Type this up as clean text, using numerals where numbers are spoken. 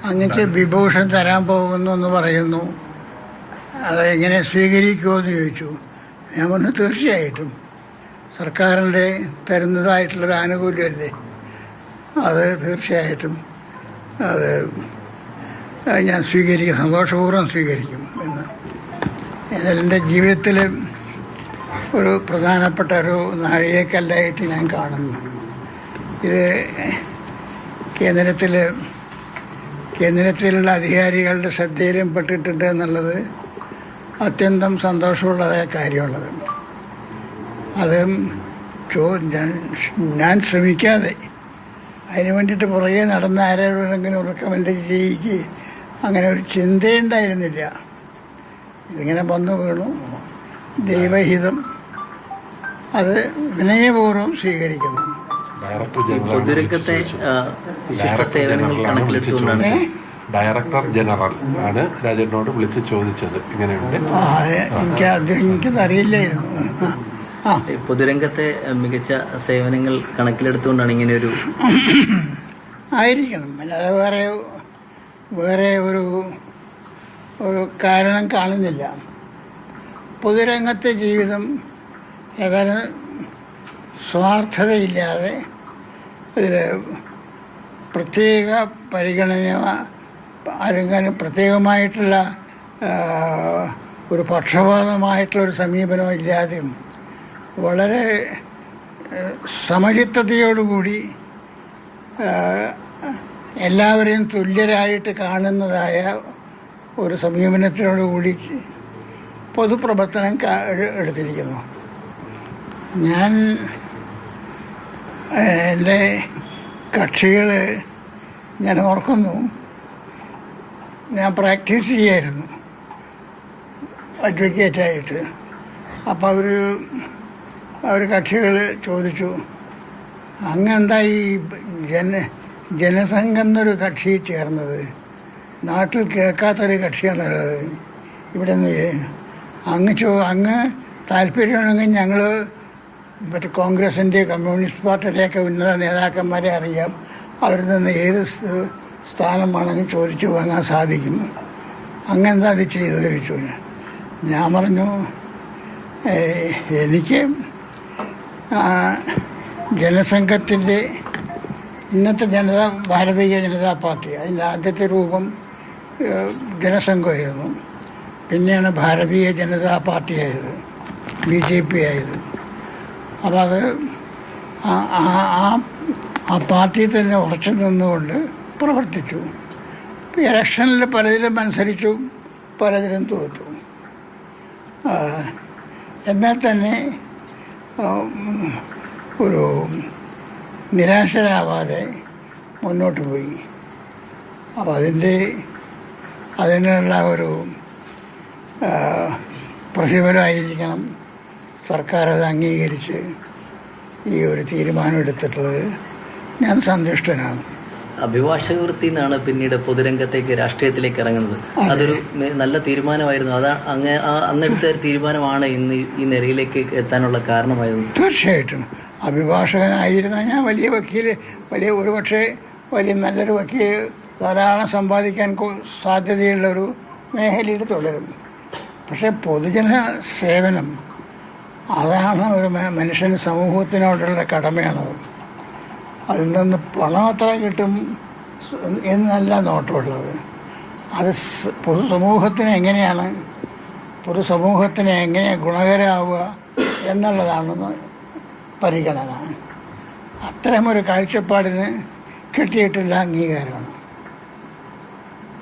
അങ്ങക്ക് വിഭൂഷൺ തരാൻ പോകുന്നു എന്ന് പറയുന്നു, അതെങ്ങനെ സ്വീകരിക്കുമെന്ന് ചോദിച്ചു. ഞാൻ പറഞ്ഞു തീർച്ചയായിട്ടും സർക്കാരിൻ്റെ തരുന്നതായിട്ടുള്ളൊരു ആനുകൂല്യമല്ലേ, അത് തീർച്ചയായിട്ടും അത് ഞാൻ സ്വീകരിക്കും, സന്തോഷപൂർവ്വം സ്വീകരിക്കും എന്ന്. എൻ്റെ ജീവിതത്തിൽ ഒരു പ്രധാനപ്പെട്ട ഒരു നാഴികക്കല്ലായിട്ട് ഞാൻ കാണുന്നു. ഇത് കേന്ദ്രത്തിലുള്ള അധികാരികളുടെ ശ്രദ്ധയിലും പെട്ടിട്ടുണ്ട് എന്നുള്ളത് അത്യന്തം സന്തോഷമുള്ളതായ കാര്യമുള്ളത്. അത് ഞാൻ ശ്രമിക്കാതെ അതിന് വേണ്ടിയിട്ട് പുറകെ നടന്ന ആരോടെങ്കിലും റെക്കമെൻഡ് ചെയ്യിക്കുക അങ്ങനെ ഒരു ചിന്തയുണ്ടായിരുന്നില്ല. ഇതിങ്ങനെ വന്നു വീണു. ദൈവഹിതം അത് വിനയപൂർവ്വം സ്വീകരിക്കുന്നു. പൊതുരംഗത്തെ സേവനങ്ങൾ കണക്കിലെടുത്തുകൊണ്ടാണ് ഡയറക്ടർ ജനറൽ ആണ് രാജേട്ടനോട് വിളിച്ച് ചോദിച്ചത് ഇങ്ങനെയുണ്ട്. എനിക്കതറിയില്ലായിരുന്നു. പൊതുരംഗത്തെ മികച്ച സേവനങ്ങൾ കണക്കിലെടുത്തുകൊണ്ടാണ് ഇങ്ങനെ ഒരു ആയിരിക്കണം, അല്ലാതെ വേറെ ഒരു കാരണം കാണുന്നില്ല. പൊതുരംഗത്തെ ജീവിതം ഏതായാലും സ്വാർത്ഥതയില്ലാതെ അതിൽ പ്രത്യേക പരിഗണന ആരെങ്കിലും പ്രത്യേകമായിട്ടുള്ള ഒരു പക്ഷപാതമായിട്ടുള്ളൊരു സമീപനം ഇല്ലാതെയും വളരെ സമചിത്തതയോടുകൂടി എല്ലാവരെയും തുല്യരായിട്ട് കാണുന്നതായ ഒരു സമീപനത്തിനോടുകൂടി പൊതുപ്രവർത്തനം എടുത്തിരിക്കുന്നു. എൻ്റെ കക്ഷികൾ ഞാൻ ഓർക്കുന്നു, ഞാൻ പ്രാക്ടീസ് ചെയ്യായിരുന്നു അഡ്വക്കേറ്റായിട്ട്. അപ്പോൾ അവർ കക്ഷികൾ ചോദിച്ചു, അങ്ങെന്താ ഈ ജനസംഘം എന്നൊരു കക്ഷി ചേർന്നത്? നാട്ടിൽ കേൾക്കാത്തൊരു കക്ഷിയാണുള്ളത് ഇവിടെ നിന്ന്. അങ്ങ് താല്പര്യമാണെങ്കിൽ ഞങ്ങൾ മറ്റേ കോൺഗ്രസിൻ്റെ കമ്മ്യൂണിസ്റ്റ് പാർട്ടിയുടെയൊക്കെ ഉന്നത നേതാക്കന്മാരെ അറിയാം, അവരിൽ നിന്ന് ഏത് സ്ഥാനം വേണമെങ്കിൽ ചോദിച്ചു വാങ്ങാൻ സാധിക്കും. അങ്ങെന്താ അത് ചെയ്തത് ചോദിച്ചു. ഞാൻ പറഞ്ഞു, എനിക്ക് ജനസംഘത്തിൻ്റെ ഇന്നത്തെ ഭാരതീയ ജനതാ പാർട്ടി, അതിൻ്റെ ആദ്യത്തെ രൂപം ജനസംഘമായിരുന്നു. പിന്നെയാണ് ഭാരതീയ ജനതാ പാർട്ടി ആയത്, BJP ആയത്. അപ്പോൾ അത് ആ പാർട്ടിയിൽ തന്നെ ഉറച്ചു നിന്നുകൊണ്ട് പ്രവർത്തിച്ചു. ഇലക്ഷനിൽ പലതിലും മത്സരിച്ചു, പലതിലും തോറ്റു. എന്നാൽ തന്നെ ഒരു നിരാശരാവാതെ മുന്നോട്ട് പോയി. അപ്പോൾ അതിനുള്ള ഒരു പ്രതിഫലമായിരിക്കണം സർക്കാർ അത് അംഗീകരിച്ച് ഈ ഒരു തീരുമാനം എടുത്തിട്ടുള്ളത്. ഞാൻ സന്തുഷ്ടനാണ്. അഭിഭാഷക വൃത്തിയിൽ നിന്നാണ് പിന്നീട് പൊതുരംഗത്തേക്ക് രാഷ്ട്രീയത്തിലേക്ക് ഇറങ്ങുന്നത്. അതൊരു നല്ല തീരുമാനമായിരുന്നു. അന്നെടുത്ത ഒരു തീരുമാനമാണ് ഇന്ന് ഈ നിലയിലേക്ക് എത്താനുള്ള കാരണമായിരുന്നു. തീർച്ചയായിട്ടും അഭിഭാഷകനായിരുന്ന ഞാൻ ഒരുപക്ഷെ വലിയ നല്ലൊരു വക്കീൽ, ധാരാളം സമ്പാദിക്കാൻ സാധ്യതയുള്ളൊരു മേഖലയിൽ തുടരും. പക്ഷേ പൊതുജന സേവനം അതാണ് ഒരു മനുഷ്യന് സമൂഹത്തിനോടുള്ള കടമയാണത്. അതിൽ നിന്ന് പണം എത്ര കിട്ടും എന്നല്ല നോട്ടമുള്ളത്. അത് പൊതുസമൂഹത്തിന് എങ്ങനെ ഗുണകരമാവുക എന്നുള്ളതാണ് പരിഗണന. അത്തരമൊരു കാഴ്ചപ്പാടിന് കിട്ടിയിട്ടുള്ള അംഗീകാരമാണ്.